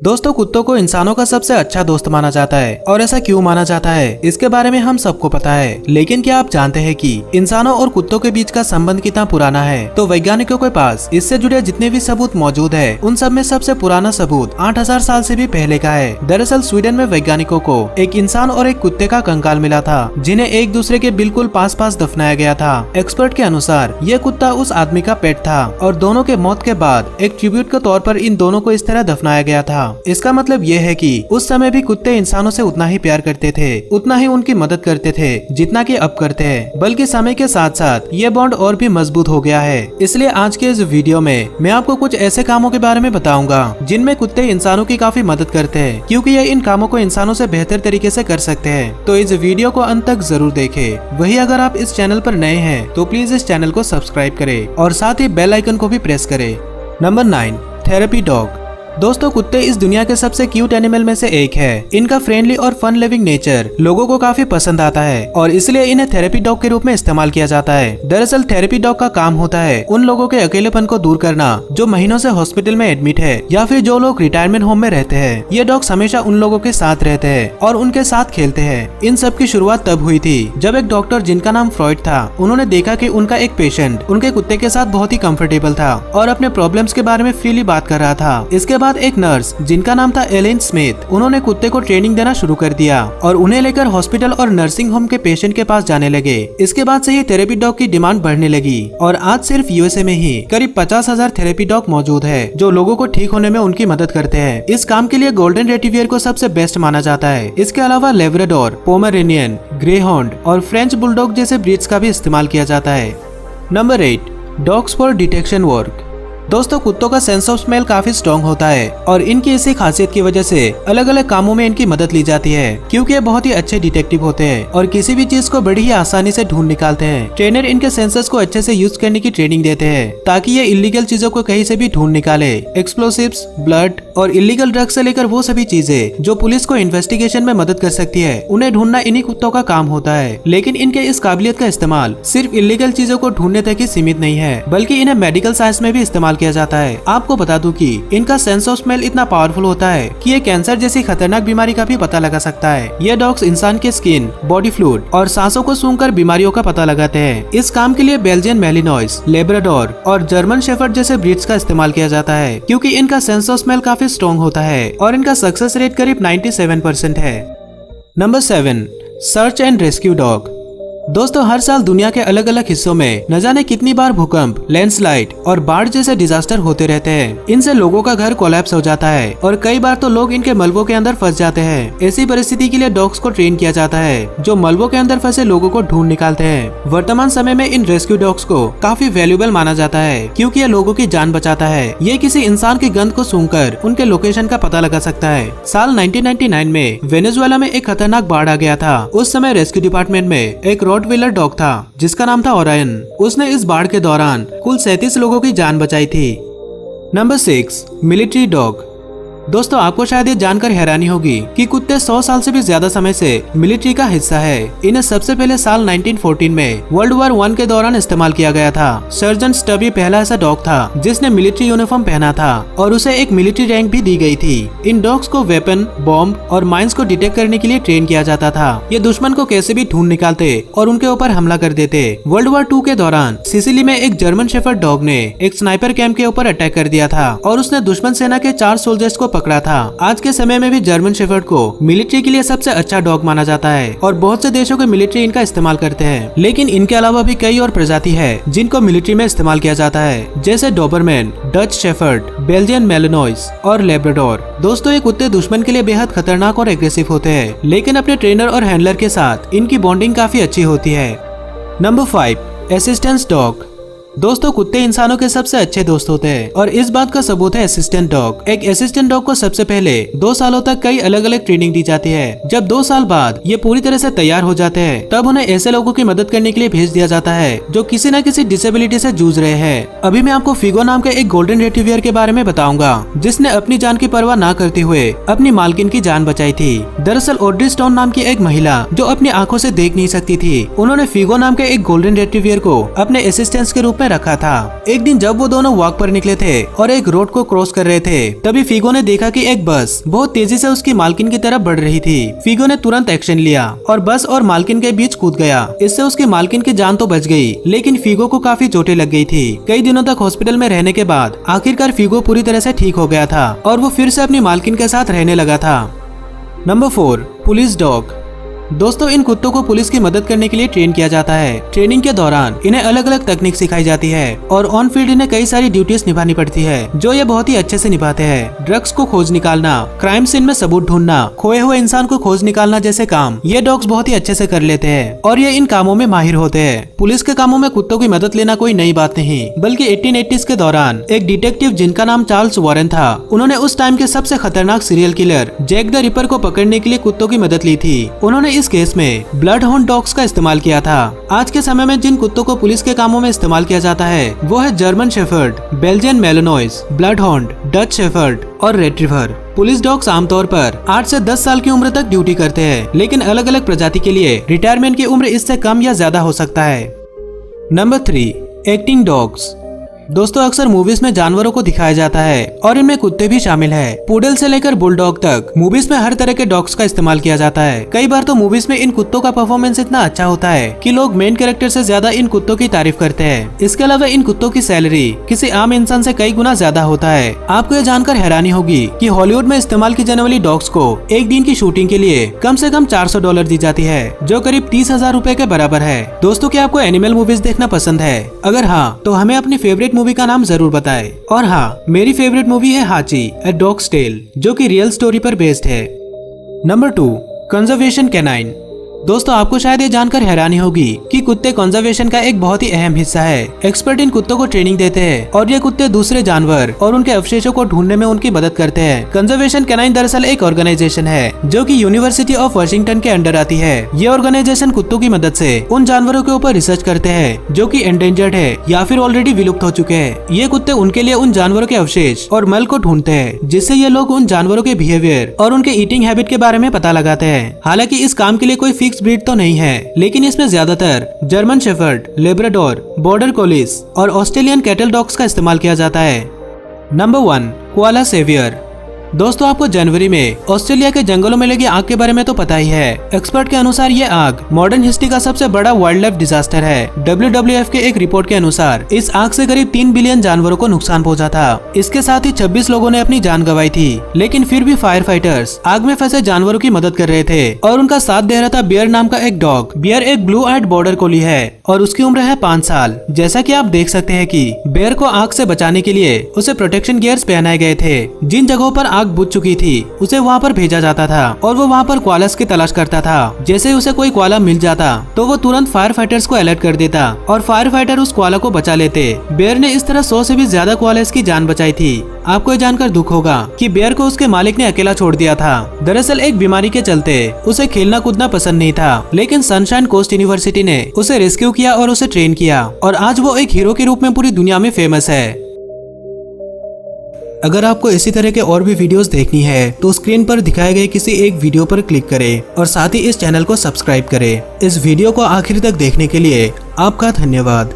दोस्तों, कुत्तों को इंसानों का सबसे अच्छा दोस्त माना जाता है और ऐसा क्यों माना जाता है इसके बारे में हम सबको पता है। लेकिन क्या आप जानते हैं कि इंसानों और कुत्तों के बीच का संबंध कितना पुराना है? तो वैज्ञानिकों के पास इससे जुड़े जितने भी सबूत मौजूद है उन सब में सबसे पुराना सबूत 8000 साल से भी पहले का है। दरअसल स्वीडन में वैज्ञानिकों को एक इंसान और एक कुत्ते का कंकाल मिला था जिन्हें एक दूसरे के बिल्कुल पास पास दफनाया गया था। एक्सपर्ट के अनुसार ये कुत्ता उस आदमी का पेट था और दोनों के मौत के बाद एक ट्रिब्यूट के तौर पर इन दोनों को इस तरह दफनाया गया था। इसका मतलब ये है कि उस समय भी कुत्ते इंसानों से उतना ही प्यार करते थे, उतना ही उनकी मदद करते थे जितना कि अब करते हैं, बल्कि समय के साथ साथ ये बॉन्ड और भी मजबूत हो गया है। इसलिए आज के इस वीडियो में मैं आपको कुछ ऐसे कामों के बारे में बताऊंगा जिनमें कुत्ते इंसानों की काफी मदद करते हैं, क्योंकि ये इन कामों को इंसानों से बेहतर तरीके से कर सकते हैं। तो इस वीडियो को अंत तक जरूर देखें। वही अगर आप इस चैनल पर नए हैं तो प्लीज इस चैनल को सब्सक्राइब करें और साथ ही बेल आइकन को भी प्रेस करें। Number 9, therapy dog. दोस्तों, कुत्ते इस दुनिया के सबसे क्यूट एनिमल में से एक है। इनका फ्रेंडली और फन लिविंग नेचर लोगों को काफी पसंद आता है और इसलिए इन्हें थेरेपी डॉग के रूप में इस्तेमाल किया जाता है। दरअसल थेरेपी डॉग का काम होता है उन लोगों के अकेलेपन को दूर करना जो महीनों से हॉस्पिटल में एडमिट है या फिर जो लोग रिटायरमेंट होम में रहते हैं। ये डॉग्स हमेशा उन लोगों के साथ रहते हैं और उनके साथ खेलते हैं। इन सब की शुरुआत तब हुई थी जब एक डॉक्टर जिनका नाम फ्रॉइड था, उन्होंने देखा कि उनका एक पेशेंट उनके कुत्ते के साथ बहुत ही कंफर्टेबल था और अपने प्रॉब्लम्स के बारे में फ्रीली बात कर रहा था। इसके बाद एक नर्स जिनका नाम था एलेन स्मिथ, उन्होंने कुत्ते को ट्रेनिंग देना शुरू कर दिया और उन्हें लेकर हॉस्पिटल और नर्सिंग होम के पेशेंट के पास जाने लगे। इसके बाद से ही थेरेपी डॉग की डिमांड बढ़ने लगी और आज सिर्फ यूएसए में ही करीब 50,000 थेरेपी डॉग मौजूद है जो लोगों को ठीक होने में उनकी मदद करते हैं। इस काम के लिए गोल्डन रेटिवियर को सबसे बेस्ट माना जाता है। इसके अलावा लेब्राडोर, पोमेरेनियन, ग्रेहाउंड और फ्रेंच बुलडॉग जैसे ब्रीड्स का भी इस्तेमाल किया जाता है। Number 8, dogs for detection work. दोस्तों, कुत्तों का सेंस ऑफ स्मेल काफी स्ट्रॉन्ग होता है और इनकी इसी खासियत की वजह से अलग अलग कामों में इनकी मदद ली जाती है, क्योंकि ये बहुत ही अच्छे डिटेक्टिव होते हैं और किसी भी चीज को बड़ी ही आसानी से ढूंढ निकालते हैं। ट्रेनर इनके सेंसर्स को अच्छे से यूज करने की ट्रेनिंग देते हैं ताकि ये इलीगल चीजों को कहीं से भी ढूंढ निकाले। एक्सप्लोसिव्स, ब्लड और इलीगल ड्रग्स से लेकर वो सभी चीजें जो पुलिस को इन्वेस्टिगेशन में मदद कर सकती है, उन्हें ढूंढना इन्हीं कुत्तों का काम होता है। लेकिन इनके इस काबिलियत का इस्तेमाल सिर्फ इलीगल चीजों को ढूंढने तक ही सीमित नहीं है, बल्कि इन्हें मेडिकल साइंस में भी इस्तेमाल किया जाता है। आपको बता दूं कि इनका सेंस ऑफ स्मेल इतना पावरफुल होता है कि ये कैंसर जैसी खतरनाक बीमारी का भी पता लगा सकता है। ये डॉग्स इंसान के स्किन, बॉडी फ्लूइड और सांसों को सूंघकर बीमारियों का पता लगाते हैं। इस काम के लिए बेल्जियन मैलिनॉइस, लेब्राडोर और जर्मन शेफर्ड जैसे ब्रीड्स का इस्तेमाल किया जाता है, क्योंकि इनका सेंस ऑफ स्मेल काफी स्ट्रॉन्ग होता है और इनका सक्सेस रेट करीब 97% है। Number 7, search and rescue dog. दोस्तों, हर साल दुनिया के अलग अलग हिस्सों में न जाने कितनी बार भूकंप, लैंडस्लाइड और बाढ़ जैसे डिजास्टर होते रहते हैं। इनसे लोगों का घर कोलैप्स हो जाता है और कई बार तो लोग इनके मलबों के अंदर फंस जाते हैं। ऐसी परिस्थिति के लिए डॉग्स को ट्रेन किया जाता है जो मलबों के अंदर फंसे लोगों को ढूंढ निकालते हैं। वर्तमान समय में इन रेस्क्यू डॉग्स को काफी वैल्यूएबल माना जाता है, क्योंकि ये लोगों की जान बचाता है। ये किसी इंसान की गंध को सूंघकर उनके लोकेशन का पता लगा सकता है। साल 1999 में वेनेजुएला में एक खतरनाक बाढ़ आ गया था। उस समय रेस्क्यू डिपार्टमेंट में एक रॉटवीलर डॉग था जिसका नाम था ओरायन। उसने इस बाढ़ के दौरान कुल 37 लोगों की जान बचाई थी। Number 6, military dog. दोस्तों, आपको शायद ये जानकर हैरानी होगी कि कुत्ते 100 साल से भी ज्यादा समय से मिलिट्री का हिस्सा है। इन्हें सबसे पहले साल 1914 में वर्ल्ड वॉर 1 के दौरान इस्तेमाल किया गया था। सर्जन स्टबी पहला ऐसा डॉग था जिसने मिलिट्री यूनिफॉर्म पहना था और उसे एक मिलिट्री रैंक भी दी गई थी। इन डॉग्स को वेपन, बॉम्ब और माइंस को डिटेक्ट करने के लिए ट्रेन किया जाता था। ये दुश्मन को कैसे भी ढूंढ निकालते और उनके ऊपर हमला कर देते। वर्ल्ड वॉर 2 के दौरान सिसिली में एक जर्मन शेफर्ड डॉग ने एक स्नाइपर कैंप के ऊपर अटैक कर दिया था और उसने दुश्मन सेना के 4 सोल्जर्स को पकड़ा था। आज के समय में भी जर्मन शेफर्ड को मिलिट्री के लिए सबसे अच्छा डॉग माना जाता है और बहुत से देशों के मिलिट्री इनका इस्तेमाल करते हैं। लेकिन इनके अलावा भी कई और प्रजाति है जिनको मिलिट्री में इस्तेमाल किया जाता है, जैसे डोबरमैन, डच शेफर्ड, बेल्जियन मैलिनॉइस और लेब्राडोर। दोस्तों, ये कुत्ते दुश्मन के लिए बेहद खतरनाक और एग्रेसिव होते हैं, लेकिन अपने ट्रेनर और हैंडलर के साथ इनकी बॉन्डिंग काफी अच्छी होती है। Number 5, assistance dog. दोस्तों, कुत्ते इंसानों के सबसे अच्छे दोस्त होते हैं और इस बात का सबूत है असिस्टेंट डॉग। एक असिस्टेंट डॉग को सबसे पहले 2 सालों तक कई अलग अलग ट्रेनिंग दी जाती है। जब 2 साल बाद ये पूरी तरह से तैयार हो जाते हैं, तब उन्हें ऐसे लोगों की मदद करने के लिए भेज दिया जाता है जो किसी न किसी डिसेबिलिटी से जूझ रहे हैं। अभी मैं आपको फिगो नाम के एक गोल्डन रेटिवियर के बारे में बताऊंगा जिसने अपनी जान की परवाह न करते हुए अपनी मालकिन की जान बचाई थी। दरअसल ऑड्री स्टोन नाम की एक महिला जो अपनी आंखों से देख नहीं सकती थी, उन्होंने फिगो नाम के एक गोल्डन रेटिवियर को अपने असिस्टेंट के रूप में उसने रखा था। एक दिन जब वो दोनों वॉक पर निकले थे और एक रोड को क्रॉस कर रहे थे, तभी फिगो ने देखा कि एक बस बहुत तेजी से उसकी मालकिन की तरफ बढ़ रही थी। फिगो ने तुरंत एक्शन लिया और बस और मालकिन के बीच कूद गया। इससे उसकी मालकिन की जान तो बच गई, लेकिन फिगो को काफी चोटें लग गई थी। कई दिनों तक हॉस्पिटल में रहने के बाद आखिरकार फिगो पूरी तरह से ठीक हो गया था और वो फिर से अपनी मालकिन के साथ रहने लगा था। Number 4, police dog. दोस्तों, इन कुत्तों को पुलिस की मदद करने के लिए ट्रेन किया जाता है। ट्रेनिंग के दौरान इन्हें अलग अलग तकनीक सिखाई जाती है और ऑन फील्ड इन्हें कई सारी ड्यूटीज निभानी पड़ती है, जो ये बहुत ही अच्छे से निभाते हैं। ड्रग्स को खोज निकालना, क्राइम सीन में सबूत ढूंढना, खोए हुए इंसान को खोज निकालना जैसे काम ये डॉग्स बहुत ही अच्छे से कर लेते हैं और ये इन कामों में माहिर होते हैं। पुलिस के कामों में कुत्तों की मदद लेना कोई नई बात नहीं, बल्कि 1880s के दौरान एक डिटेक्टिव जिनका नाम चार्ल्स वॉरेन था, उन्होंने उस टाइम के सबसे खतरनाक serial killer Jack the Ripper को पकड़ने के लिए कुत्तों की मदद ली थी। उन्होंने इस केस में ब्लड हाउंड डॉग्स का इस्तेमाल किया था। आज के समय में जिन कुत्तों को पुलिस के कामों में इस्तेमाल किया जाता है वो है German shepherd, Belgian Malinois, blood hound, Dutch shepherd और रेट्रीवर। पुलिस डॉग्स आमतौर पर 8 से 10 साल की उम्र तक ड्यूटी करते हैं, लेकिन अलग अलग प्रजाति के लिए रिटायरमेंट की उम्र इससे कम या ज्यादा हो सकता है। Number 3, acting dogs. दोस्तों, अक्सर मूवीज में जानवरों को दिखाया जाता है और इनमें कुत्ते भी शामिल है। पुडल से लेकर बुलडॉग तक मूवीज में हर तरह के डॉग्स का इस्तेमाल किया जाता है। कई बार तो मूवीज में इन कुत्तों का परफॉर्मेंस इतना अच्छा होता है कि लोग मेन कैरेक्टर से ज्यादा इन कुत्तों की तारीफ करते हैं। इसके अलावा इन कुत्तों की सैलरी किसी आम इंसान से कई गुना ज्यादा होता है। आपको ये जानकर हैरानी होगी कि हॉलीवुड में इस्तेमाल की जाने वाली डॉग्स को एक दिन की शूटिंग के लिए कम से कम $400 दी जाती है, जो करीब 30,000 रुपए के बराबर है। दोस्तों, क्या आपको एनिमल मूवीज देखना पसंद है? अगर हाँ, तो हमें अपनी फेवरेट मूवी का नाम जरूर बताएं। और हाँ, मेरी फेवरेट मूवी है हाची ए डॉग्स टेल, जो कि रियल स्टोरी पर बेस्ड है। Number 2, conservation canine. दोस्तों, आपको शायद ये जानकर हैरानी होगी कि कुत्ते कंजर्वेशन का एक बहुत ही अहम हिस्सा है। एक्सपर्ट इन कुत्तों को ट्रेनिंग देते हैं और ये कुत्ते दूसरे जानवर और उनके अवशेषों को ढूंढने में उनकी मदद करते हैं। कंजर्वेशन कैनाइन दरअसल एक ऑर्गेनाइजेशन है जो कि यूनिवर्सिटी ऑफ वाशिंगटन के अंडर आती है। ये ऑर्गेनाइजेशन कुत्तों की मदद से उन जानवरों के ऊपर रिसर्च करते हैं जो कि एंडेंजर्ड है या फिर ऑलरेडी विलुप्त हो चुके हैं। ये कुत्ते उनके लिए उन जानवरों के अवशेष और मल को ढूंढते हैं, जिससे ये लोग उन जानवरों के बिहेवियर और उनके ईटिंग हैबिट के बारे में पता लगाते हैं। हालांकि इस काम के लिए कोई फिक्स ब्रीड तो नहीं है, लेकिन इसमें ज्यादातर German shepherd, Labrador, border collies और ऑस्ट्रेलियन कैटल डॉग्स का इस्तेमाल किया जाता है। Number 1, koala saviour. दोस्तों, आपको जनवरी में ऑस्ट्रेलिया के जंगलों में लगी आग के बारे में तो पता ही है। एक्सपर्ट के अनुसार ये आग मॉडर्न हिस्ट्री का सबसे बड़ा वाइल्ड लाइफ डिजास्टर है। WWF के एक रिपोर्ट के अनुसार इस आग से करीब 3 बिलियन जानवरों को नुकसान पहुंचा था। इसके साथ ही 26 लोगों ने अपनी जान गंवाई थी, लेकिन फिर भी फायर फाइटर्स आग में फंसे जानवरों की मदद कर रहे थे और उनका साथ दे रहा था बियर नाम का एक डॉग। बियर एक ब्लू आइड बॉर्डर कोली है और उसकी उम्र है 5 साल। जैसा कि आप देख सकते हैं कि बियर को आग से बचाने के लिए उसे प्रोटेक्शन गियर्स पहनाए गए थे। जिन जगहों पर आग बुझ चुकी थी उसे वहाँ पर भेजा जाता था और वो वहाँ पर कोआलास की तलाश करता था। जैसे उसे कोई कोआला मिल जाता तो वो तुरंत फायर फाइटर्स को अलर्ट कर देता और फायर फाइटर उस कोआला को बचा लेते। बेयर ने इस तरह 100 से भी ज्यादा कोआलास की जान बचाई थी। आपको ये जानकर दुख होगा कि बेयर को उसके मालिक ने अकेला छोड़ दिया था। दरअसल एक बीमारी के चलते उसे खेलना कूदना पसंद नहीं था, लेकिन सनशाइन कोस्ट यूनिवर्सिटी ने उसे रेस्क्यू किया और उसे ट्रेन किया और आज वो एक हीरो के रूप में पूरी दुनिया में फेमस है। अगर आपको इसी तरह के और भी वीडियोस देखनी है तो स्क्रीन पर दिखाए गए किसी एक वीडियो पर क्लिक करें और साथ ही इस चैनल को सब्सक्राइब करें। इस वीडियो को आखिर तक देखने के लिए आपका धन्यवाद।